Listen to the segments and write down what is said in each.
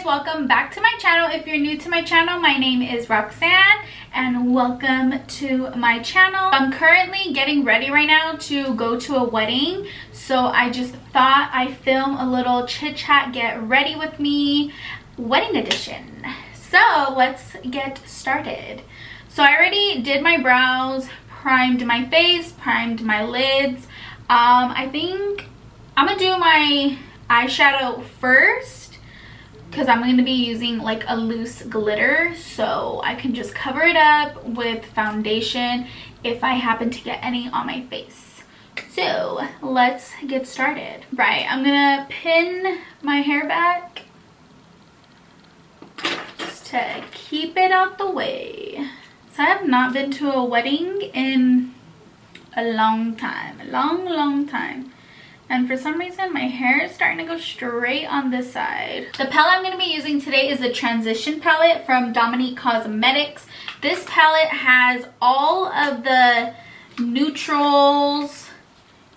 guys, welcome back to my channel. If you're new to my channel, my name is Roxanne and welcome to my channel. I'm currently getting ready right now to go to a wedding, so I just thought I'd film a little chit chat, get ready with me, wedding edition. So let's get started. So I already did my brows, primed my face, primed my lids. I think I'm gonna do my eyeshadow first because I'm going to be using like a loose glitter, so I can just cover it up with foundation if I happen to get any on my face. So let's get started. Right, I'm gonna pin my hair back just to keep it out the way. So I have not been to a wedding in a long time, a long time. And for some reason my hair is starting to go straight on this side. The palette I'm going to be using today is the Transition palette from Dominique Cosmetics. This palette has all of the neutrals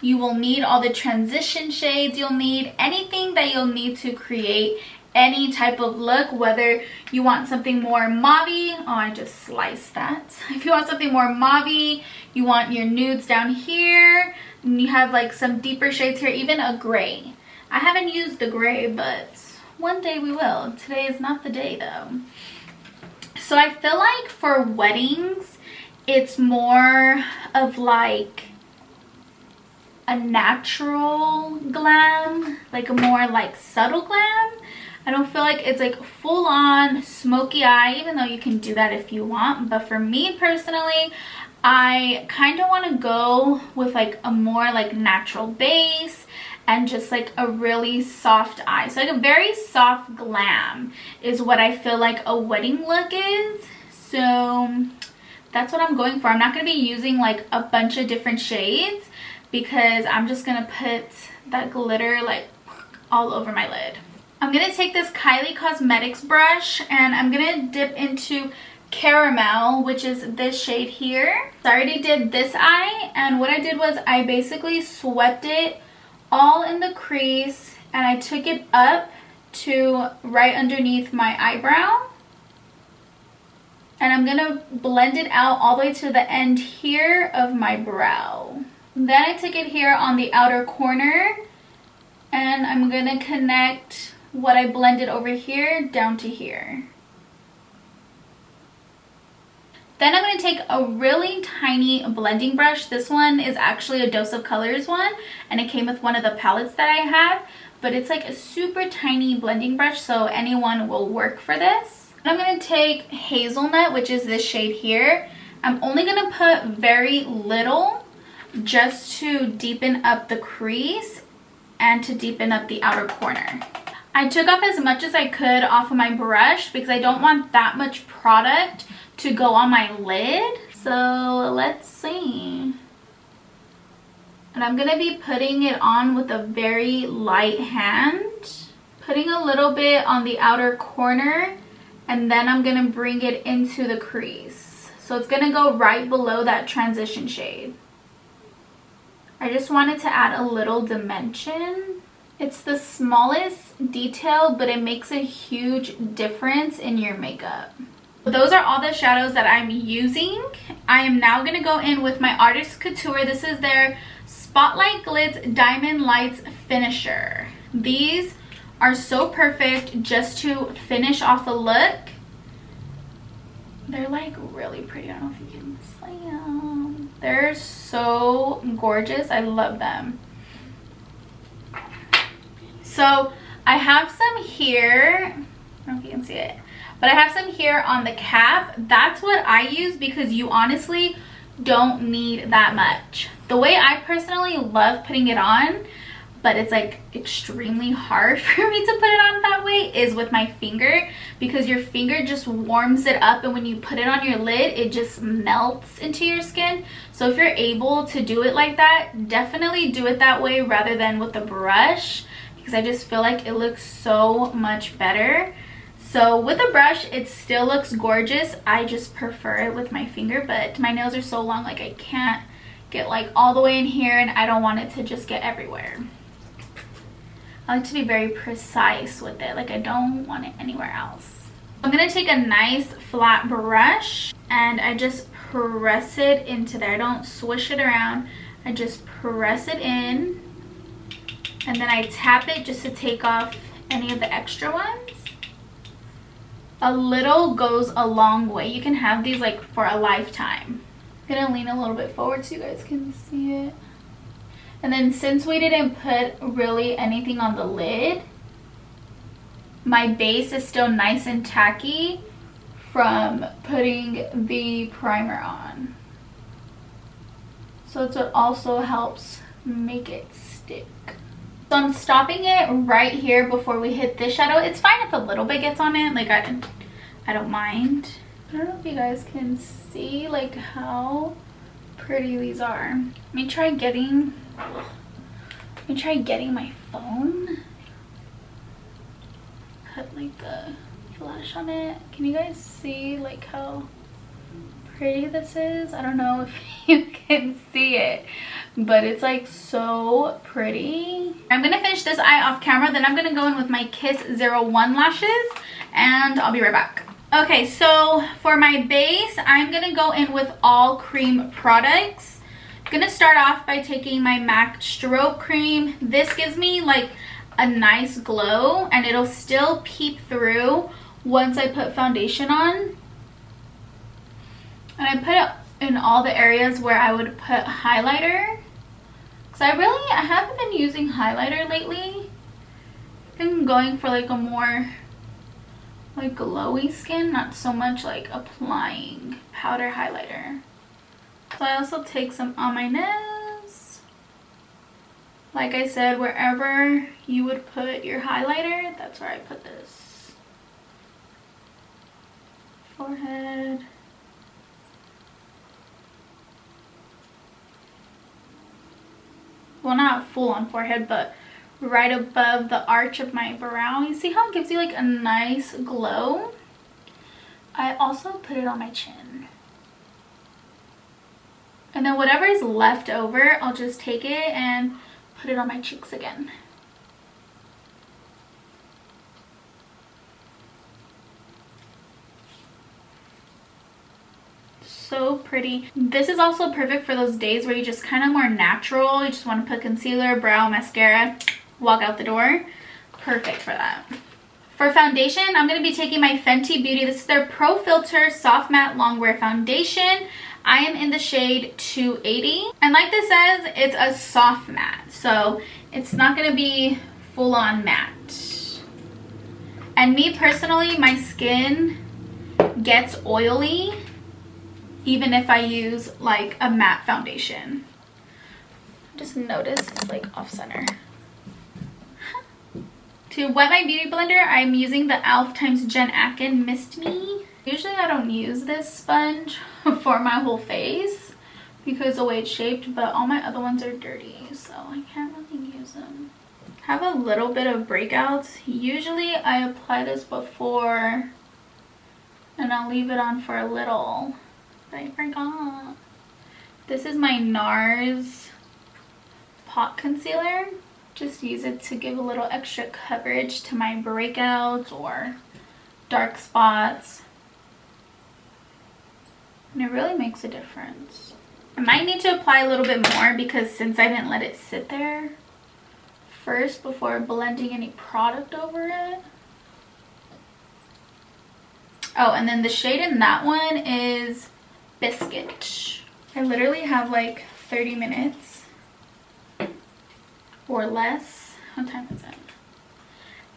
you will need, all the transition shades you'll need, anything that you'll need to create any type of look, whether you want something more mauvey. Oh, I just sliced that. If you want something more mauvey, you want your nudes down here, and you have like some deeper shades here, even a gray. I haven't used the gray, but one day we will. Today is not the day though. So I feel like for weddings, it's more of like a natural glam, like a more like subtle glam. I don't feel like it's like full on smoky eye, even though you can do that if you want. But for me personally, I kind of want to go with like a more like natural base and just like a really soft eye. So like a very soft glam is what I feel like a wedding look is. So that's what I'm going for. I'm not going to be using like a bunch of different shades because I'm just going to put that glitter like all over my lid. I'm going to take this Kylie Cosmetics brush and I'm going to dip into Caramel, which is this shade here. So I already did this eye, and what I did was I basically swept it all in the crease and I took it up to right underneath my eyebrow. And I'm going to blend it out all the way to the end here of my brow. Then I took it here on the outer corner and I'm going to connect what I blended over here down to here. Then I'm going to take a really tiny blending brush. This one is actually a Dose of Colors one, and it came with one of the palettes that I have, but it's like a super tiny blending brush, so anyone will work for this. And I'm going to take Hazelnut, which is this shade here. I'm only going to put very little just to deepen up the crease and to deepen up the outer corner. I took off as much as I could off of my brush because I don't want that much product to go on my lid. So let's see. And I'm going to be putting it on with a very light hand. Putting a little bit on the outer corner, and then I'm going to bring it into the crease. So it's going to go right below that transition shade. I just wanted to add a little dimension. It's the smallest detail, but it makes a huge difference in your makeup. Those are all the shadows that I'm using. I am now going to go in with my Artist Couture. This is their Spotlight Glitz Diamond Lights Finisher. These are so perfect just to finish off a look. They're like really pretty. I don't know if you can see them. They're so gorgeous. I love them. So I have some here. I don't know if you can see it, but I have some here on the cap. That's what I use because you honestly don't need that much. The way I personally love putting it on, but it's like extremely hard for me to put it on that way, is with my finger, because your finger just warms it up, and when you put it on your lid it just melts into your skin. So if you're able to do it like that, definitely do it that way rather than with a brush, because I just feel like it looks so much better. So with a brush it still looks gorgeous. I just prefer it with my finger, but my nails are so long, like I can't get like all the way in here, and I don't want it to just get everywhere. I like to be very precise with it. Like I don't want it anywhere else. I'm gonna take a nice flat brush and I just press it into there. I don't swish it around. I just press it in and then I tap it just to take off any of the extra ones. A little goes a long way. You can have these like for a lifetime. I'm gonna lean a little bit forward so you guys can see it. And then since we didn't put really anything on the lid, my base is still nice and tacky from putting the primer on. So it also helps make it stick. So I'm stopping it right here before we hit this shadow. It's fine if a little bit gets on it, like I don't mind. I don't know if you guys can see like how pretty these are. Let me try getting my phone. Put like the flash on it. Can you guys see like how pretty this is? I don't know if you can see it, but it's like so pretty. I'm gonna finish this eye off camera, then I'm gonna go in with my Kiss 01 lashes and I'll be right back. Okay, so for my base, I'm gonna go in with all cream products. I'm gonna start off by taking my MAC Strobe Cream. This gives me like a nice glow and it'll still peep through once I put foundation on. And I put it in all the areas where I would put highlighter. Because I haven't been using highlighter lately. I've been going for like a more like glowy skin, not so much like applying powder highlighter. So I also take some on my nose. Like I said, wherever you would put your highlighter, that's where I put this. Forehead. Well, not full on forehead, but right above the arch of my brow. You see how it gives you like a nice glow? I also put it on my chin. And then whatever is left over, I'll just take it and put it on my cheeks again. So pretty. This is also perfect for those days where you just kind of more natural. You just want to put concealer, brow, mascara, walk out the door. Perfect for that. For foundation, I'm going to be taking my Fenty Beauty. This is their Pro Filter Soft Matte Longwear Foundation. I am in the shade 280. And like this says, it's a soft matte. So it's not going to be full on matte. And me personally, my skin gets oily even if I use like a matte foundation. Just notice it's like off center. To wet my beauty blender, I'm using the e.l.f. x Jen Akin Mist Me. Usually I don't use this sponge for my whole face because of the way it's shaped, but all my other ones are dirty, so I can't really use them. I have a little bit of breakouts. Usually I apply this before and I'll leave it on for a little. I forgot. This is my NARS Pot Concealer. Just use it to give a little extra coverage to my breakouts or dark spots. And it really makes a difference. I might need to apply a little bit more because since I didn't let it sit there first before blending any product over it. Oh, and then the shade in that one is Biscuit. I literally have like 30 minutes or less. What time is it?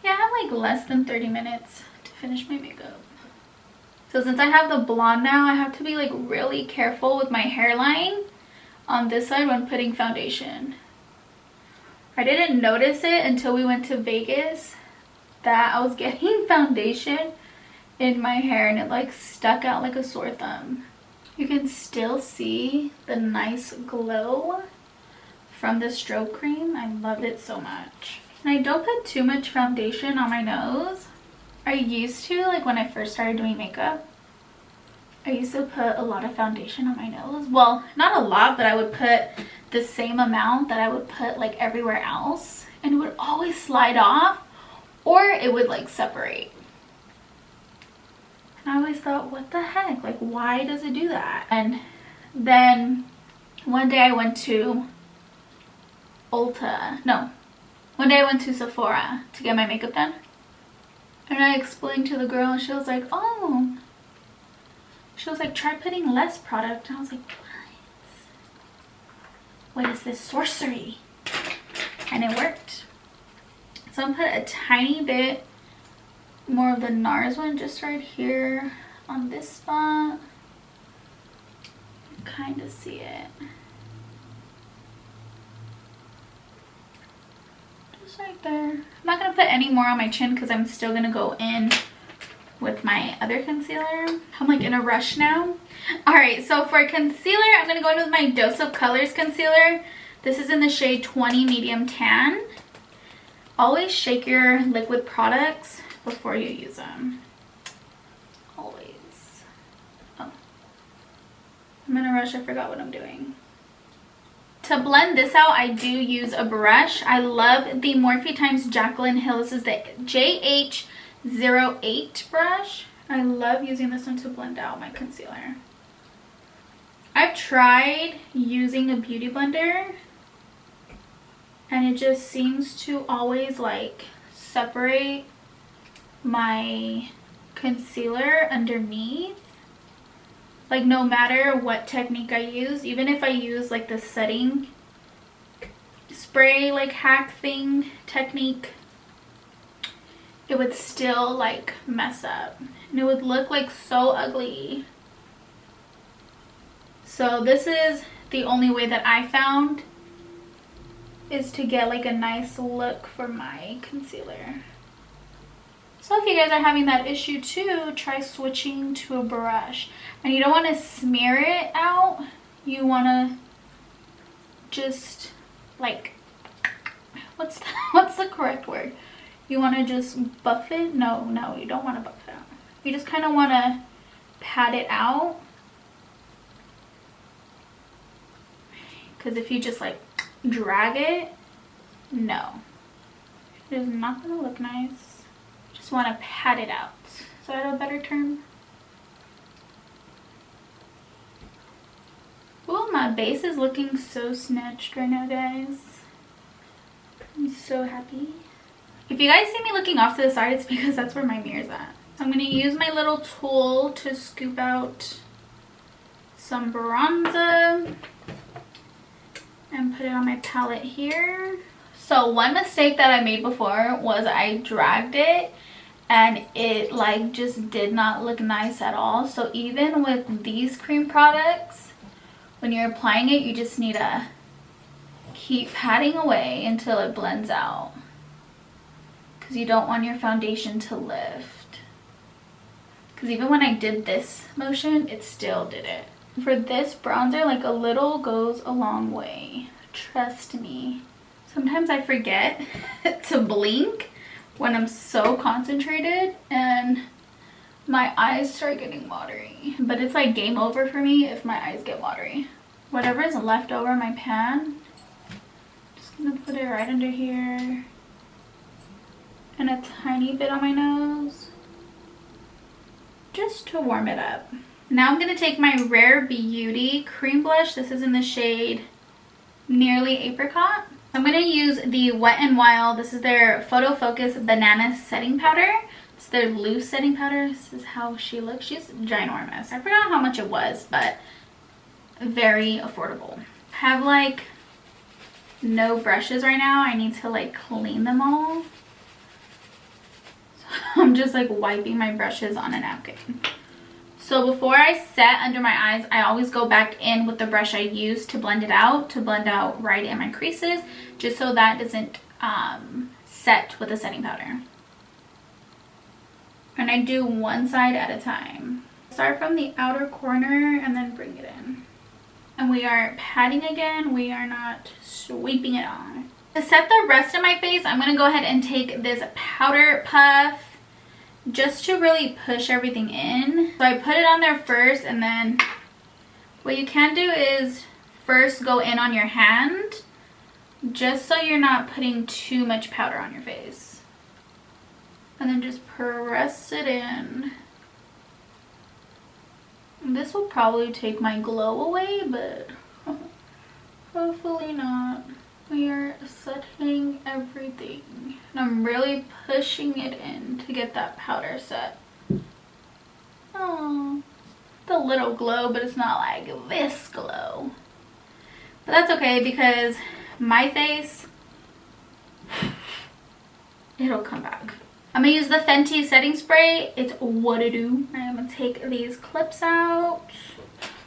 Yeah, I have like less than 30 minutes to finish my makeup. So since I have the blonde now, I have to be like really careful with my hairline on this side when putting foundation. I didn't notice it until we went to Vegas that I was getting foundation in my hair and it like stuck out like a sore thumb. You can still see the nice glow from the strobe cream. I love it so much. And I don't put too much foundation on my nose. I used to, like when I first started doing makeup, I used to put a lot of foundation on my nose. Well, not a lot, but I would put the same amount that I would put like everywhere else. and it would always slide off, or it would like separate. And I always thought, what the heck? Like, why does it do that? And then one day I went to one day I went to Sephora to get my makeup done. And I explained to the girl, and she was like, oh. She was like, try putting less product. And I was like, what is this sorcery? And it worked. So I'm gonna put a tiny bit more of the NARS one just right here on this spot. Kind of see it. Just right there. I'm not gonna put any more on my chin because I'm still gonna go in with my other concealer. I'm like in a rush now. Alright, so for concealer, I'm gonna go in with my Dose of Colors concealer. This is in the shade 20 Medium Tan. Always shake your liquid products before you use them. Always. Oh. I'm in a rush, I forgot what I'm doing. To blend this out, I do use a brush. I love the Morphe x Jaclyn Hill. This is the JH08 brush. I love using this one to blend out my concealer. I've tried using a beauty blender, and it just seems to always like separate my concealer underneath. Like no matter what technique I use, even if I use like the setting spray like hack thing technique, it would still like mess up and it would look like so ugly. So this is the only way that I found is to get like a nice look for my concealer. So if you guys are having that issue too, try switching to a brush. And you don't want to smear it out. You want to just like, what's the correct word? You want to just buff it? No, you don't want to buff it out. You just kind of want to pat it out. Because if you just like drag it, no. It is not going to look nice. Just want to pat it out. Is that a better term? Oh, my base is looking so snatched right now, guys. I'm so happy. If you guys see me looking off to the side, it's because that's where my mirror's at. So I'm going to use my little tool to scoop out some bronzer and put it on my palette here. So one mistake that I made before was I dragged it and it like just did not look nice at all. So even with these cream products, when you're applying it, you just need to keep patting away until it blends out, because you don't want your foundation to lift. Because even when I did this motion, it still did it. For this bronzer, like a little goes a long way. Trust me. Sometimes I forget to blink when I'm so concentrated and my eyes start getting watery. But it's like game over for me if my eyes get watery. Whatever is left over in my pan, just gonna put it right under here. And a tiny bit on my nose. Just to warm it up. Now I'm going to take my Rare Beauty cream blush. This is in the shade Nearly Apricot. I'm going to use the Wet n Wild. This is their Photo Focus Banana Setting Powder. It's their loose setting powder. This is how she looks. She's ginormous. I forgot how much it was, but very affordable. I have like no brushes right now. I need to like clean them all. So I'm just like wiping my brushes on a napkin. So before I set under my eyes, I always go back in with the brush I used to blend it out, right in my creases, just so that doesn't set with the setting powder. And I do one side at a time. Start from the outer corner and then bring it in. And we are patting again, we are not sweeping it on. To set the rest of my face, I'm going to go ahead and take this powder puff just to really push everything in. So I put it on there first, and then what you can do is first go in on your hand just so you're not putting too much powder on your face. And then just press it in. This will probably take my glow away, but hopefully not. We are setting everything. And I'm really pushing it in to get that powder set. Oh, it's a little glow, but it's not like this glow. But that's okay because my face, it'll come back. I'm gonna use the Fenty setting spray. It's what to do. I'm gonna take these clips out.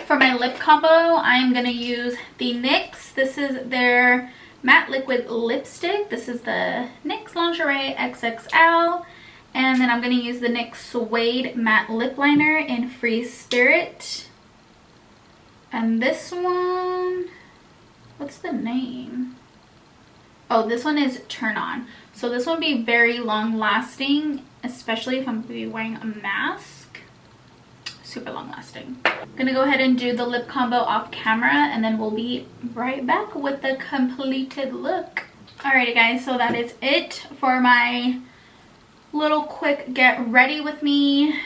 For my lip combo, I'm gonna use the NYX. This is their matte liquid lipstick. This is the NYX Lingerie XXL. And then I'm gonna use the NYX Suede matte lip liner in Free Spirit. And this one, what's the name? Oh, this one is Turn On. So this one will be very long lasting, especially if I'm going to be wearing a mask. Super long lasting. I'm going to go ahead and do the lip combo off camera, and then we'll be right back with the completed look. Alrighty guys, so that is it for my little quick get ready with me.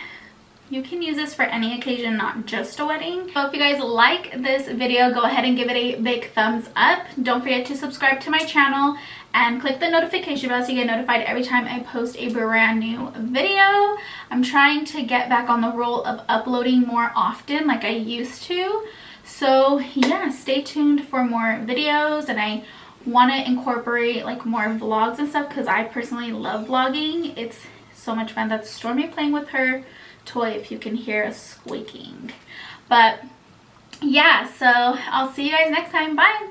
You can use this for any occasion, not just a wedding. So if you guys like this video, go ahead and give it a big thumbs up. Don't forget to subscribe to my channel and click the notification bell so you get notified every time I post a brand new video. I'm trying to get back on the roll of uploading more often like I used to. So yeah, stay tuned for more videos, and I want to incorporate like more vlogs and stuff because I personally love vlogging. It's so much fun. That's Stormy playing with her toy if you can hear us squeaking. But yeah, so I'll see you guys next time. Bye.